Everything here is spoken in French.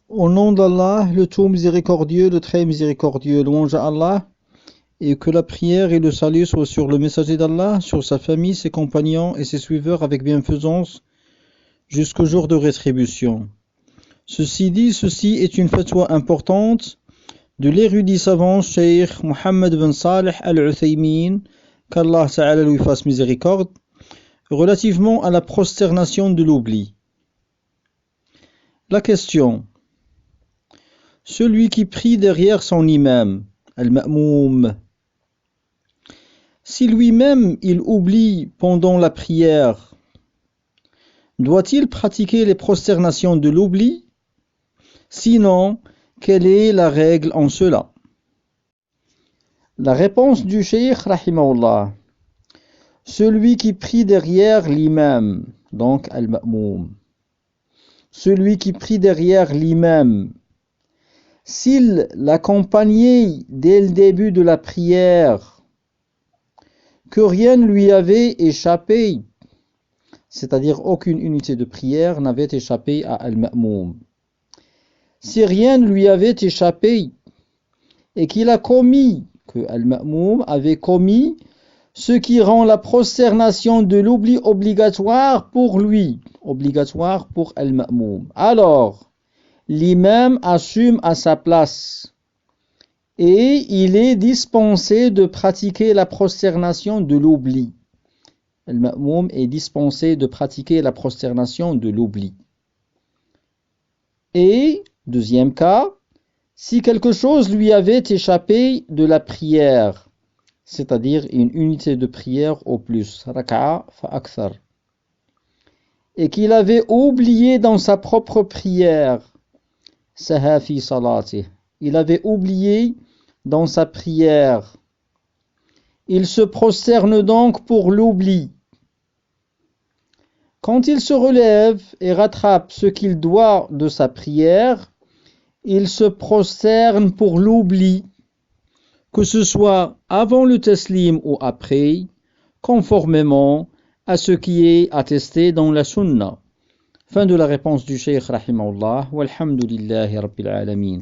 Au nom d'Allah, le tout miséricordieux, le très miséricordieux, louange à Allah, et que la prière et le salut soient sur le messager d'Allah, sur sa famille, ses compagnons et ses suiveurs avec bienfaisance jusqu'au jour de rétribution. Ceci dit, ceci est une fatwa importante de l'érudit savant Cheikh Mohammed bin Salih al-Uthaymin, qu'Allah Ta'ala lui fasse miséricorde, relativement à la prosternation de l'oubli. La question: celui qui prie derrière son imam, al-ma'moum, si lui-même il oublie pendant la prière, doit-il pratiquer les prosternations de l'oubli? Sinon, quelle est la règle en cela? La réponse du cheikh, rahimahullah: celui qui prie derrière l'imam, donc al-ma'moum, celui qui prie derrière l'imam, s'il l'accompagnait dès le début de la prière, que rien ne lui avait échappé, c'est-à-dire aucune unité de prière n'avait échappé à al-ma'moum. Si rien ne lui avait échappé et qu'il a commis, que al-ma'moum avait commis, ce qui rend la prosternation de l'oubli obligatoire pour lui, obligatoire pour al-ma'moum, alors l'imam assume à sa place et il est dispensé de pratiquer la prosternation de l'oubli. Al-ma'moum est dispensé de pratiquer la prosternation de l'oubli. Et, deuxième cas, si quelque chose lui avait échappé de la prière, c'est-à-dire une unité de prière au plus, raka'a fa akthar, et qu'il avait oublié dans sa propre prière, saha fi salatih, il avait oublié dans sa prière, il se prosterne donc pour l'oubli. Quand il se relève et rattrape ce qu'il doit de sa prière, il se prosterne pour l'oubli, que ce soit avant le taslim ou après, conformément à ce qui est attesté dans la sunna. Fin de la réponse du cheikh rahimahullah, walhamdulillahi rabbil alamin.